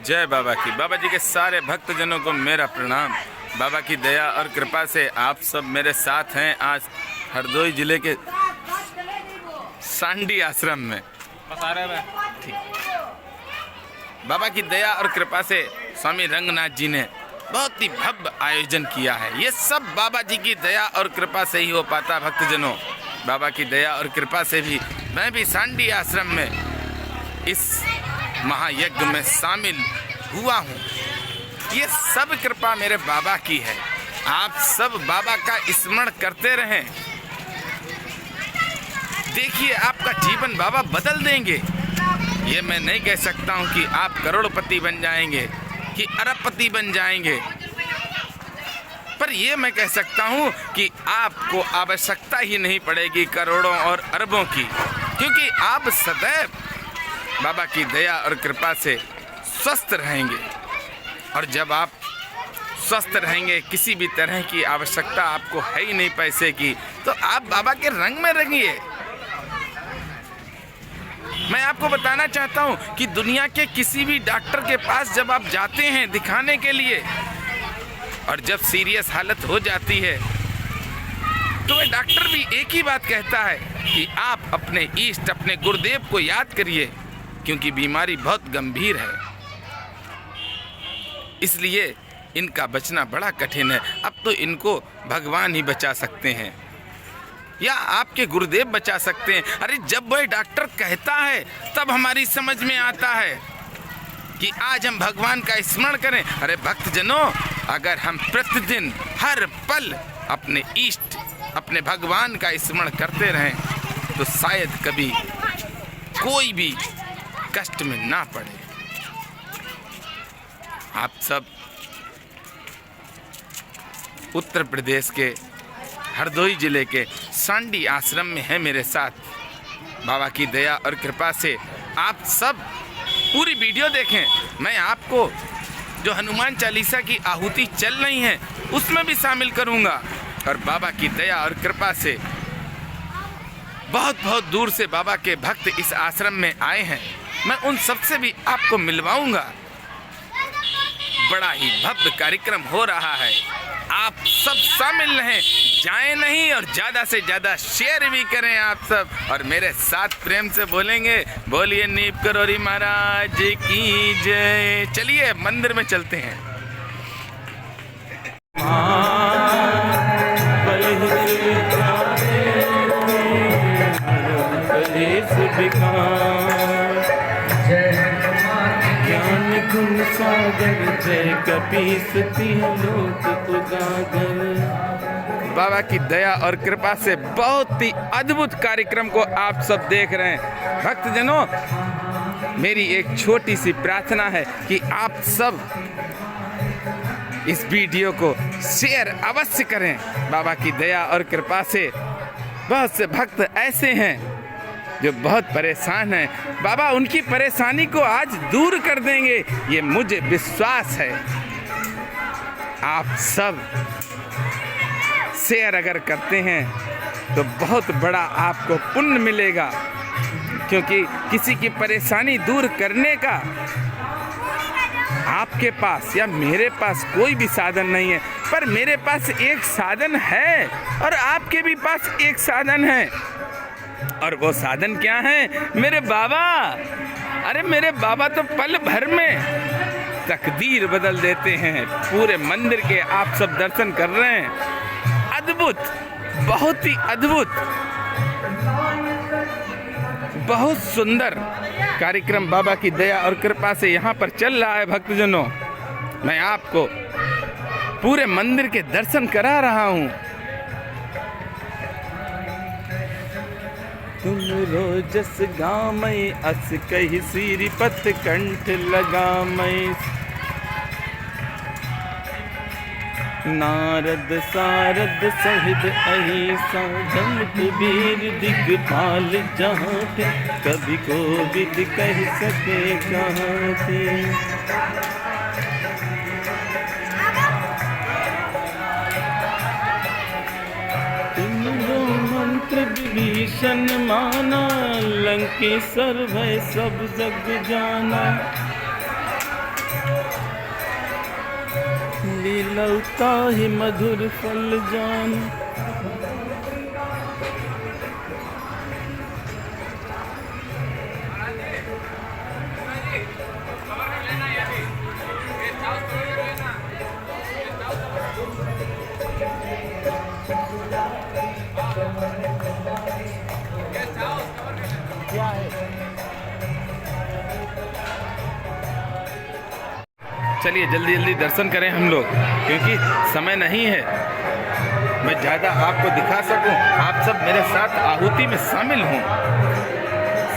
जय बाबा की। बाबा जी के सारे भक्तजनों को मेरा प्रणाम। बाबा की दया और कृपा से आप सब मेरे साथ हैं आज हरदोई जिले के सांडी आश्रम में। ठीक। बाबा की दया और कृपा से स्वामी रंगनाथ जी ने बहुत ही भव्य आयोजन किया है। ये सब बाबा जी की दया और कृपा से ही हो पाता। भक्तजनों, बाबा की दया और कृपा से भी मैं भी सांडी आश्रम में इस महायज्ञ में शामिल हुआ हूँ। ये सब कृपा मेरे बाबा की है। आप सब बाबा का स्मरण करते रहें। देखिए, आपका जीवन बाबा बदल देंगे। ये मैं नहीं कह सकता हूँ कि आप करोड़पति बन जाएंगे कि अरबपति बन जाएंगे, पर ये मैं कह सकता हूँ कि आपको आवश्यकता ही नहीं पड़ेगी करोड़ों और अरबों की, क्योंकि आप सदैव बाबा की दया और कृपा से स्वस्थ रहेंगे। और जब आप स्वस्थ रहेंगे, किसी भी तरह की आवश्यकता आपको है ही नहीं पैसे की, तो आप बाबा के रंग में रंगिए। मैं आपको बताना चाहता हूं कि दुनिया के किसी भी डॉक्टर के पास जब आप जाते हैं दिखाने के लिए, और जब सीरियस हालत हो जाती है, तो वह डॉक्टर भी एक ही बात कहता है कि आप अपने इष्ट, अपने गुरुदेव को याद करिए, क्योंकि बीमारी बहुत गंभीर है। इसलिए इनका बचना बड़ा कठिन है। अब तो इनको भगवान ही बचा सकते हैं या आपके गुरुदेव बचा सकते हैं। अरे, जब वह डॉक्टर कहता है तब हमारी समझ में आता है कि आज हम भगवान का स्मरण करें। अरे भक्तजनों, अगर हम प्रतिदिन हर पल अपने इष्ट, अपने भगवान का स्मरण करते रहें, तो शायद कभी कोई भी कष्ट में ना पड़े। आप सब उत्तर प्रदेश के हरदोई जिले के सांडी आश्रम में हैं मेरे साथ। बाबा की दया और कृपा से आप सब पूरी वीडियो देखें। मैं आपको जो हनुमान चालीसा की आहुति चल रही है उसमें भी शामिल करूंगा। और बाबा की दया और कृपा से बहुत बहुत दूर से बाबा के भक्त इस आश्रम में आए हैं। मैं उन सबसे भी आपको मिलवाऊंगा। बड़ा ही भव्य कार्यक्रम हो रहा है। आप सब शामिल रहें, जाएं नहीं, और ज़्यादा से ज़्यादा शेयर भी करें आप सब। और मेरे साथ प्रेम से बोलेंगे, बोलिए नीप करोरी महाराज की जय। चलिए मंदिर में चलते हैं। बाबा की दया और कृपा से बहुत ही अद्भुत कार्यक्रम को आप सब देख रहे हैं। भक्तजनों, मेरी एक छोटी सी प्रार्थना है कि आप सब इस वीडियो को शेयर अवश्य करें। बाबा की दया और कृपा से बहुत से भक्त ऐसे हैं जो बहुत परेशान हैं। बाबा उनकी परेशानी को आज दूर कर देंगे, ये मुझे विश्वास है। आप सब शेयर अगर करते हैं तो बहुत बड़ा आपको पुण्य मिलेगा, क्योंकि किसी की परेशानी दूर करने का आपके पास या मेरे पास कोई भी साधन नहीं है, पर मेरे पास एक साधन है और आपके भी पास एक साधन है। और वो साधन क्या है? मेरे बाबा। अरे मेरे बाबा तो पल भर में तकदीर बदल देते हैं। पूरे मंदिर के आप सब दर्शन कर रहे हैं। अद्भुत, बहुत ही अद्भुत, बहुत सुंदर कार्यक्रम बाबा की दया और कृपा से यहाँ पर चल रहा है। भक्तजनों, मैं आपको पूरे मंदिर के दर्शन करा रहा हूँ। तुम रोजस गामई अस कही सिरि पत कंठ लगामई। नारद सारद सहित अहिसा जमत वीर दिगपाल जहाँ थे। कभी को विद कह सके कहाँ थे। विभीषण माना लंकेश्वर भय सब जग जाना। लीलौता ही मधुर फल जान। चलिए जल्दी जल्दी दर्शन करें हम लोग, क्योंकि समय नहीं है मैं ज़्यादा आपको दिखा सकूं। आप सब मेरे साथ आहुति में शामिल हों।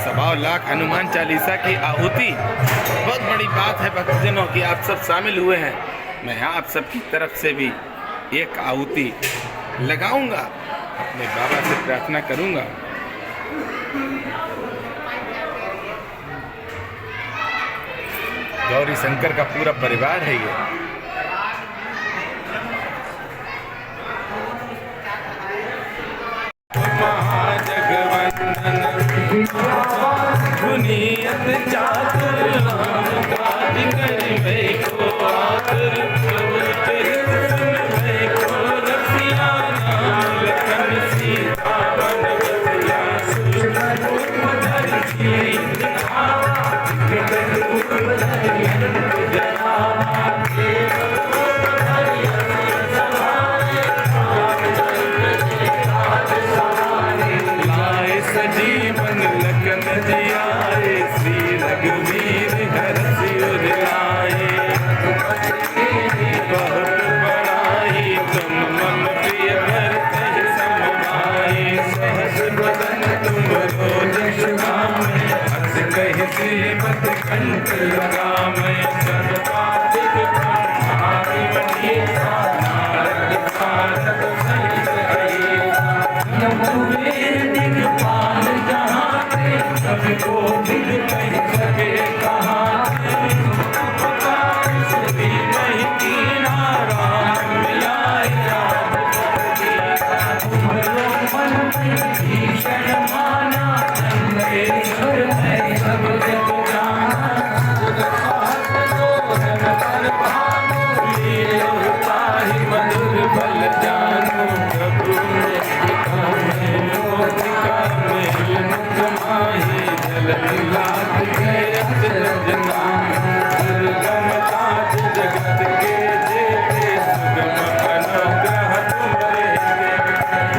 1.25 लाख हनुमान चालीसा की आहुति बहुत बड़ी बात है भक्तजनों की, आप सब शामिल हुए हैं। मैं आप सबकी तरफ से भी एक आहुति लगाऊंगा, मैं बाबा से प्रार्थना करूंगा। गौरी शंकर का पूरा परिवार है ये। महाजगवंदन गुनियत चातुर राम काज करिबे को आतुर, सुनबे को रसिया नाम लखन सीता मन बसिया लाए सजीवन लखन जियाए, श्री रघुवीर हरष उर लाए। बहुत बड़ाई तुम मम प्रिय भरतहि समभाई, सहस बदन तुम रोजस गामै, हस कहि श्रीमत कंठ लगामै। सर्वाधिक ब्रह्मादि मनीषा, नारद सारद सहित अहिसा, नमो वेदिक पाल जहाँ ते, कवि कोविद कहि सके कहाँ ते। उपकार श्री महि कीना, राम मिलाय राम तुम्हारो मन भीषण माना, नंदेश्वर है सब जग जाना। लीलोताहि मधुर फल जानो, प्रभु ने दिखा में मोतिका मेल मुख माहि, जल मिलात गए अचरज नाम। दुर्गम काज जगत के जेते, सुगम अनुग्रह तुम्हारे।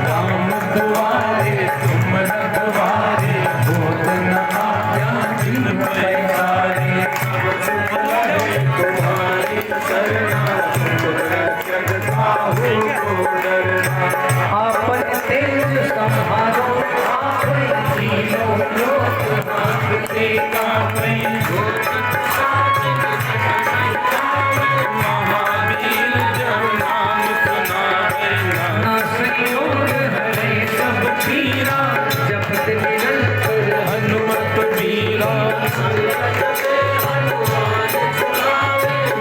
राम दुआरे तुम रखवारे, होत न आज्ञा जिन पैसारे। सब तुम्हारे तुम्हारी शरणा, तुम रक्षक काहू को डरना। आपन तेज संहारो आपै, तीनों लोक नाथते कापै। महावीर जब नाम सुनावे, नासयोग हरे सब पीरा, जपत निरंतर हनुमत वीरा।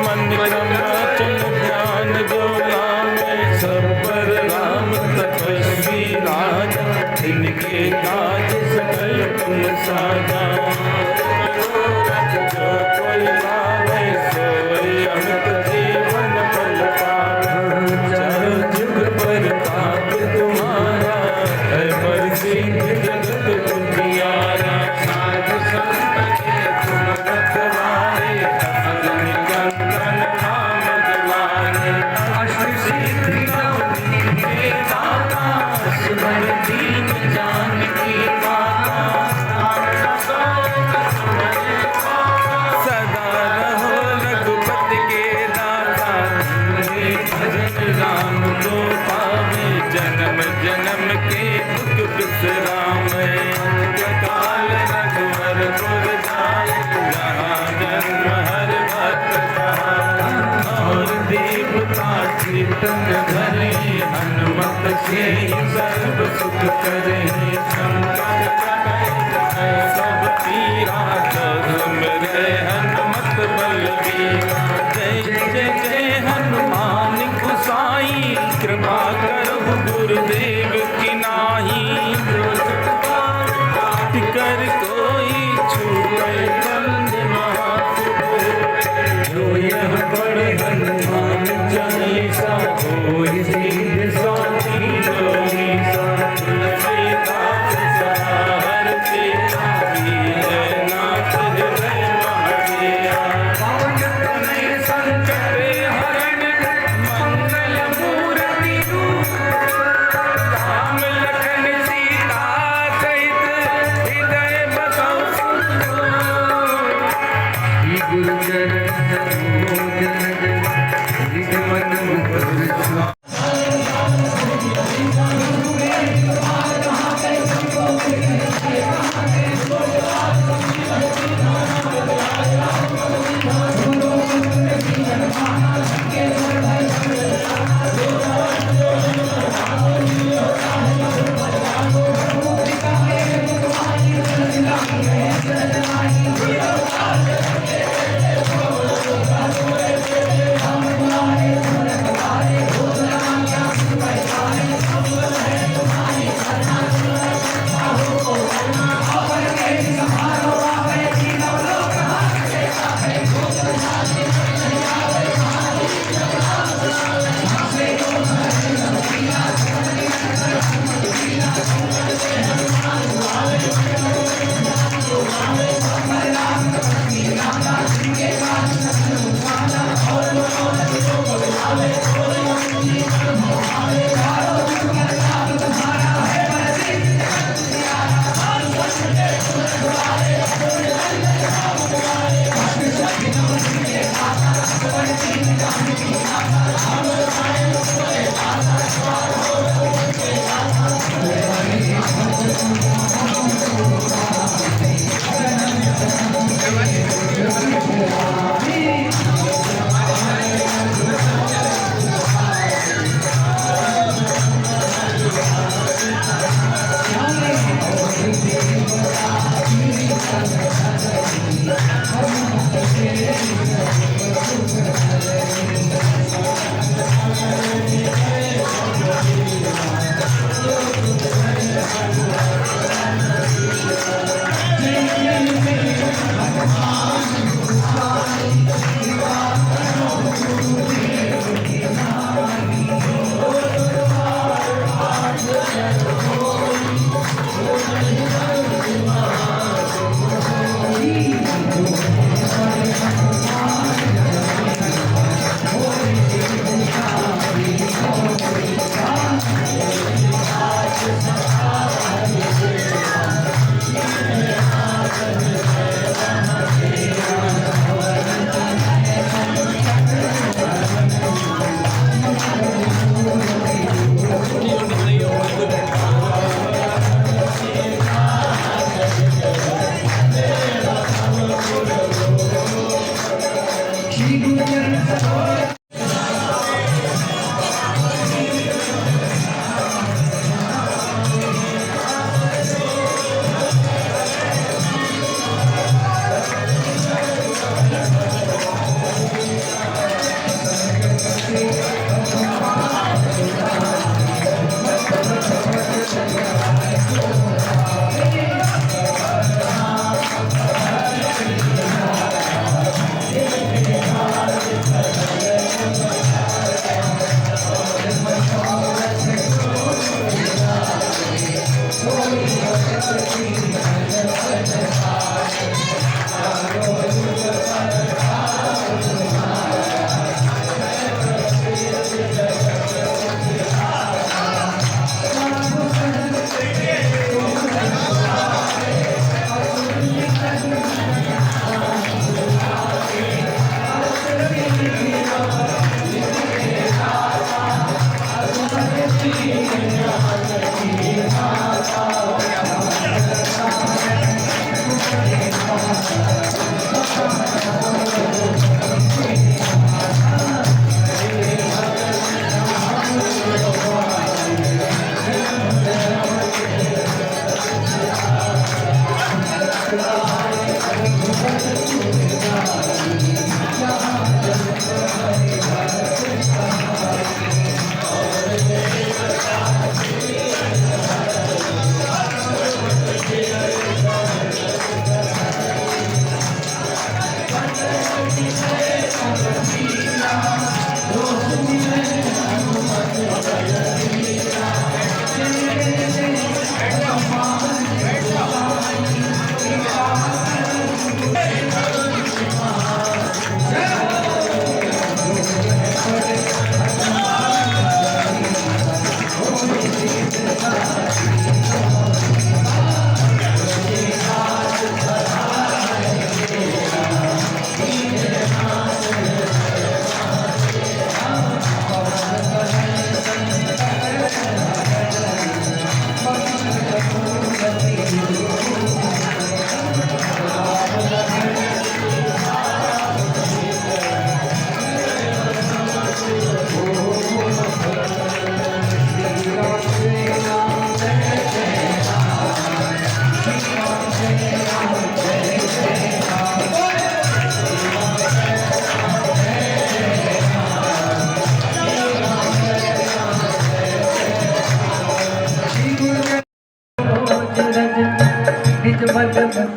मन क्रम वचन ध्यान जो लावे, सब पर राम तपस्वी राजा, इनके काज सकल तुम साजा। जो कोई लावे सोई अमित जीवन फल पावे, चारों जुग पर ताप तुम्हारा, है प्रसिद्ध जगत उजियारा। साध संत के तुम रखवारे, असुर निकंदन नाम दुलारे। अष्ट सिद्धि नवनीत के दाता, सुमर दीन जानकी माता। सदा रहो रघुपति के दाता, तुम्हारे भजन राम को पावे। जन्म जन्म के दुख बिसरावे, काल रघुवर पुर जाए, जहाँ जन्म हर भक्त कहाए। और देवता कीर्तन धरे, हनुमत से सर्व सुख करे। शंकर कटै सब पीरा, मेरे हनुमत बलबीरा। जय जय जय हनुमान गोसाई, कृपा करो गुरुदेव की नाही। कर कोई छूटे बंद महासुख, जो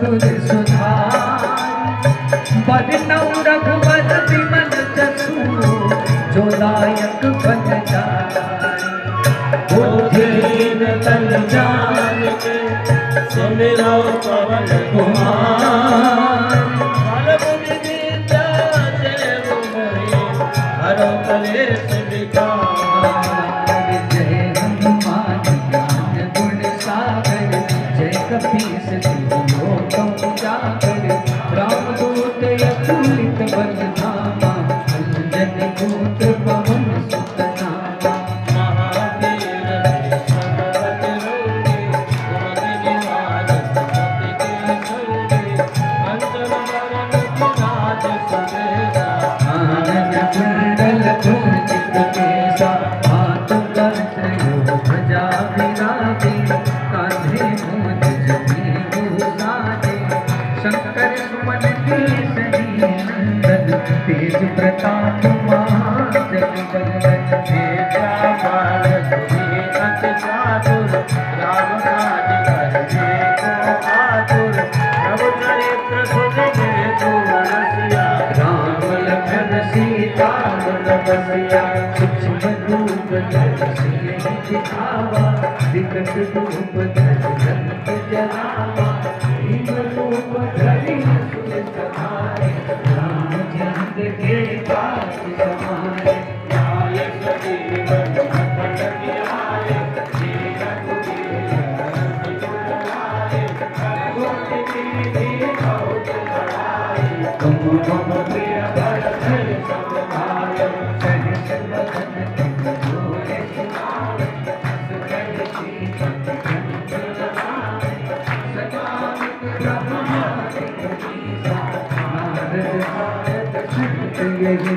सुर सुधारी बरनऊ रघुवर विमल जसु जो लायक बन जाई वो दीन तन जान के सुमिरो पवन कुमार हर बुद्धि विद्या देव मोहि हरो कलेश विकार जय हनुमान ज्ञान गुण सागर जय कपीस तिहु लोक उजागर रामदूत अतुलित बल धामा अंजनी पुत्र पवन सुत नामा शंकर सुमन केसरी नंदन तेज प्रताप महाजगवंदन तेजा बालक अति चातुर राम काज करने को आतुर प्रभु चरित्र सुनिए को रसिया राम लखन सीता मन बसिया सूक्ष्म रूप धरि सियहि दिखावा विकट रूप धरि जगत जनावा भीम रूप धरि असुर सहारे रामचंद्र के काज समारे आय सजीवन लखन जियाए श्री रघुवीर हरषि उर लाए रघुपति कीन्ही बहुत बड़ाई तुम मम प्रिय भरत सब भाई सहस वदन तुम जोरे सुनाए अस कहि सीपति कंठ लगाए सकालिक ब्रह्मादि मुनीसा नारद सारद सहित यही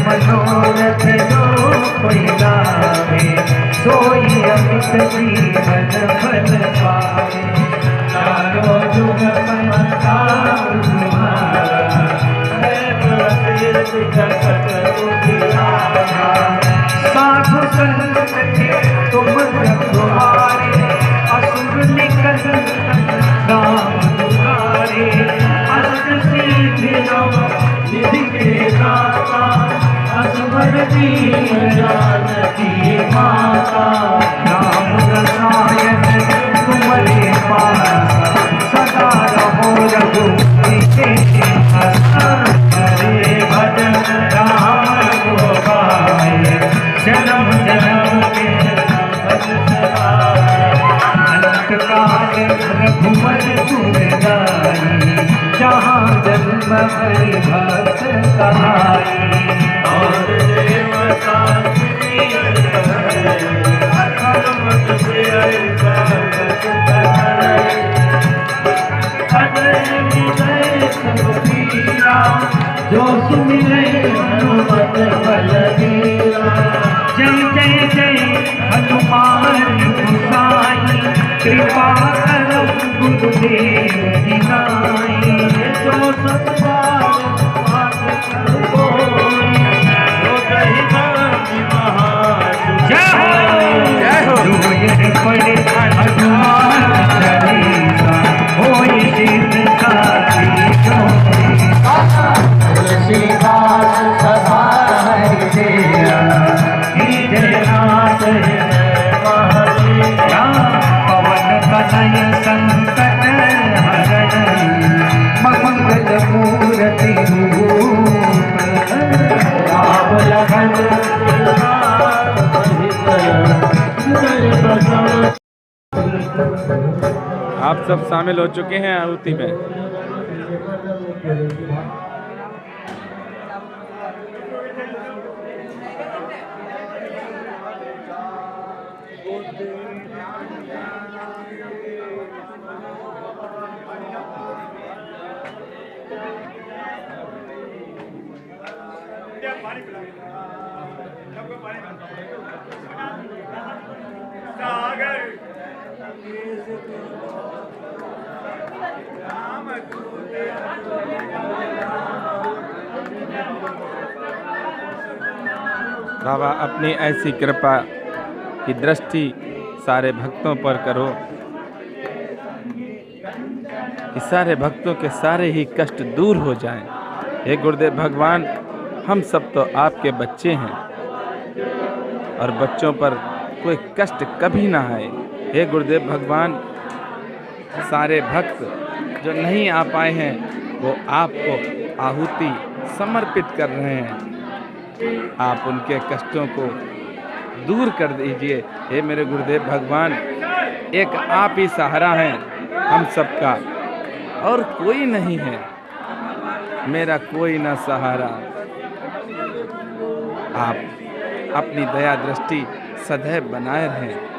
मनोरथ जो कोई गावे सोई अमित जीवन फल पावे। चारों जुग पंचाल तुम्हारा है प्रसिद्ध जगत उजियारा। साधु संत के तुम रखवारे असुर निकट राम दुलारे। अष्ट सिद्धि नव निधि के दाता असवर दीन जानकी माता। राम रसायन तुम्हारे पास सदा रहो रघुपति के हरे भजन राम को गाए जन्म जन्म के भज सहाय। अनंत काल रघुवर गुण गाई जहाँ जन्म हरि भक्त कहाई। और देवता हनुमत से जो सुमिरे हनुमत बलबीरा। जय जय जय हनुमान गोसाई कृपा करो गुरुदेव दिनाई। जो सतबार पाठ करो जय हो जो ये पढ़े हनुमान चालीसा होई सिद्ध साथी तुलसीदास सदा हरि तेरा जय नाथ महादेवा। पवन कनय संकट हरण मंगल मूर्ति रूप राम लखन आप सब शामिल हो चुके हैं आहुति में। बाबा अपनी ऐसी कृपा की दृष्टि सारे भक्तों पर करो कि सारे भक्तों के सारे ही कष्ट दूर हो जाएं। हे गुरुदेव भगवान, हम सब तो आपके बच्चे हैं और बच्चों पर कोई कष्ट कभी ना आए। हे गुरुदेव भगवान, सारे भक्त जो नहीं आ पाए हैं वो आपको आहुति समर्पित कर रहे हैं। आप उनके कष्टों को दूर कर दीजिए। हे मेरे गुरुदेव भगवान, एक आप ही सहारा हैं हम सबका, और कोई नहीं है, मेरा कोई ना सहारा। आप अपनी दया दृष्टि सदैव बनाए रहें।